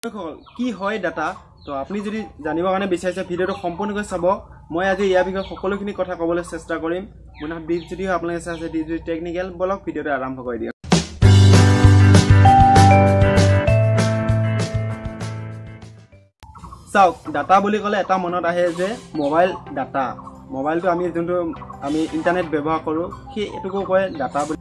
কি হয় ডাটা তো আপুনি যদি জানিব কাৰণে বিচাৰিছে ভিডিওটো সম্পূৰ্ণকৈ চাব মই আজি ইয়াৰ বিষয়ে সকলোখিনি কথা ক'বলৈ চেষ্টা কৰিম মনে বিজ যদি আপোনালোকে চাইছে ডিজি টেকনিক্যাল ব্লগ ভিডিওটো আৰম্ভ কৰি দিয়ক চাওক ডাটা বুলি ক'লে এটা মনত আহে যে মোবাইল ডাটা মোবাইলটো আমি যোনটো আমি ইন্টাৰনেট ব্যৱহাৰ কৰো সেই এটুকু কয় ডাটা বুলি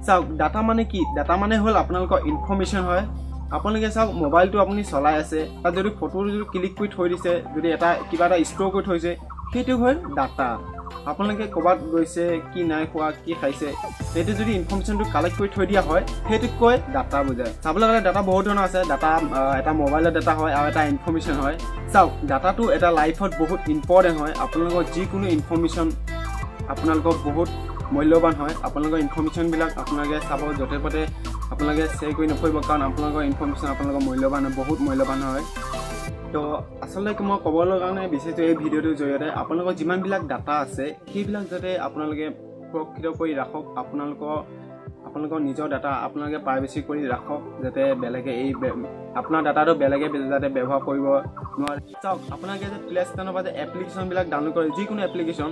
চাওক ডাটা মানে কি ডাটা মানে হ'ল আপোনালোকৰ ইনফৰমেশন হয় আপোনালোকে চাওক মোবাইলটো আপুনি চলাই আছে তাত যদি ফটো যদি ক্লিক কৰি থৈ দিছে যদি এটা কিবা এটা ষ্ট'ৰ কৰি থৈছে সেইটো হয় ডাটা আপোনালোকে ক'বাত গৈছে কি নাই খোৱা কি খাইছে সেইটো যদি ইনফৰমেশনটো কালেক্ট কৰি থৈ দিয়া হয় সেইটোক কয় ডাটা বুজায় চাবলৈ গ'লে ডাটা বহুত ধৰণৰ আছে ডাটা এটা মোবাইলৰ ডাটা হয় আৰু এটা ইনফৰমেশন হয় চাওক ডাটাটো এটা লাইফত বহুত ইম্পৰ্টেণ্ট হয় আপোনালোকৰ যিকোনো ইনফৰমেশন আপোনালোকৰ বহুত মূল্যৱান হয় আপোনালোকৰ ইনফৰমেশন বিলাক আপোনালোকে চাব যতে পতে আপোনালোকে শ্বেয়াৰ কৰি নকৰিব কাৰণ আপোনালোকৰ ইনফৰমেশন আপোনালোকৰ মূল্যৱান বহুত মূল্যৱান হয় তো আসলে মই ক'বলৈ কাৰণে বিচাৰিছো এই ভিডিওটোৰ জৰিয়তে আপোনালোকৰ যিমানবিলাক ডাটা আছে সেইবিলাক যাতে আপোনালোকে সুৰক্ষিত কৰি ৰাখক আপোনালোকৰ নিজৰ ডাটা আপোনালোকে প্ৰাইভেচি কৰি ৰাখক যাতে বেলেগে এই আপোনাৰ ডাটাটো বেলেগে যাতে ব্যৱহাৰ কৰিব নোৱাৰে চাওক আপোনালোকে যে প্লে ষ্টোৰৰ পৰা যে এপ্লিকেশ্যনবিলাক ডাউনলোড কৰে যিকোনো এপ্লিকেশ্যন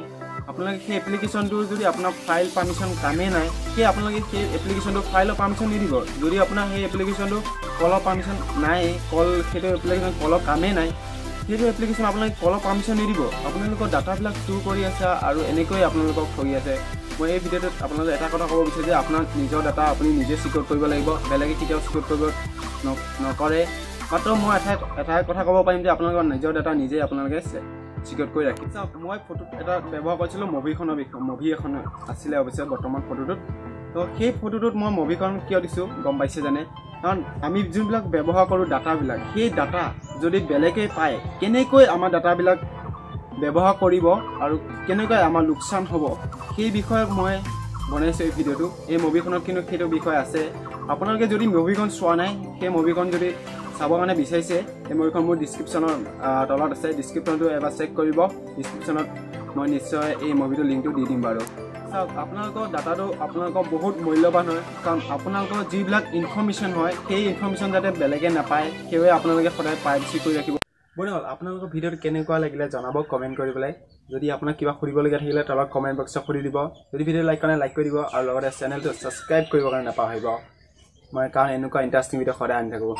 আপোনালোকে সেই এপ্লিকেশ্যনটো যদি আপোনাৰ ফাইল পাৰমিশ্যন কামেই নাই সেই আপোনালোকে সেই এপ্লিকেশ্যনটো ফাইলৰ পাৰমিশ্যন নিদিব যদি আপোনাৰ সেই এপ্লিকেশ্যনটো কলৰ পাৰমিশ্যন নাই সেইটো এপ্লিকেশ্যন কলৰ কামেই নাই সেইটো এপ্লিকেশ্যন আপোনালোকে কলৰ পাৰমিশ্যন নিদিব আপোনালোকৰ ডাটাবিলাক ষ্ট'ৰ কৰি আছে আৰু এনেকৈ আপোনালোকক থৈ আছে মই এই ভিডিঅ'টোত আপোনালোকে এটা কথা ক'ব বিচাৰিছোঁ যে আপোনাৰ নিজৰ ডাটা আপুনি নিজে চিকিউৰ কৰিব লাগিব বেলেগে কেতিয়াও চিকিউৰ কৰিব নকৰে মাত্ৰ মই এটা কথা ক'ব পাৰিম যে আপোনালোকৰ নিজৰ ডাটা নিজে আপোনালোকে চিকিউৰ কৰি ৰাখি চাওক মই ফটোত এটা ব্যৱহাৰ কৰিছিলোঁ মুভি এখন আছিলে অৱশ্যে বৰ্তমান ফটোটোত তো সেই ফটোটোত মই মুভিখন কিয় দিছোঁ গম পাইছে জানে কাৰণ আমি যোনবিলাক ব্যৱহাৰ কৰোঁ ডাটাবিলাক সেই ডাটা যদি বেলেগে পায় কেনেকৈ আমাৰ ডাটাবিলাক ব্যৱহাৰ কৰিব আৰু কেনেকৈ আমাৰ লোকচান হ'ব সেই বিষয়ে মই বনাইছোঁ এই ভিডিঅ'টো এই মুভিখনত কিন্তু সেইটো বিষয় আছে আপোনালোকে যদি মুভিখন চোৱা নাই সেই মুভিখন যদি চাবৰ কাৰণে বিচাৰিছে এই মুভিখন মোৰ ডিছক্ৰিপশ্যনৰ তলত আছে ডিছক্ৰিপশ্যনটো এবাৰ চেক কৰিব ডিছক্ৰিপশ্যনত মই নিশ্চয় এই মুভিটোৰ লিংকটো দি দিম বাৰু চাওক আপোনালোকৰ ডাটাটো আপোনালোকৰ বহুত মূল্যৱান হয় কাৰণ আপোনালোকৰ যিবিলাক ইনফৰমেশ্যন হয় সেই ইনফৰমেশ্যন যাতে বেলেগে নাপায় সেইবাবে আপোনালোকে সদায় প্ৰাইভেচি কৰি ৰাখিব বন্ধুসকল আপোনালোকৰ ভিডিঅ'টো কেনেকুৱা লাগিলে জনাব কমেণ্ট কৰি পেলাই যদি আপোনাক কিবা সুধিবলগীয়া থাকিলে তলত কমেণ্ট বক্সত সুধি দিব যদি ভিডিঅ' লাইক কৰি দিব আৰু লগতে চেনেলটো ছাবস্ক্ৰাইব কৰিবৰ কাৰণে নাপাহৰিব মই কাৰণ এনেকুৱা ইণ্টাৰেষ্টিং ভিডিঅ' সদায় আনি থাকোঁ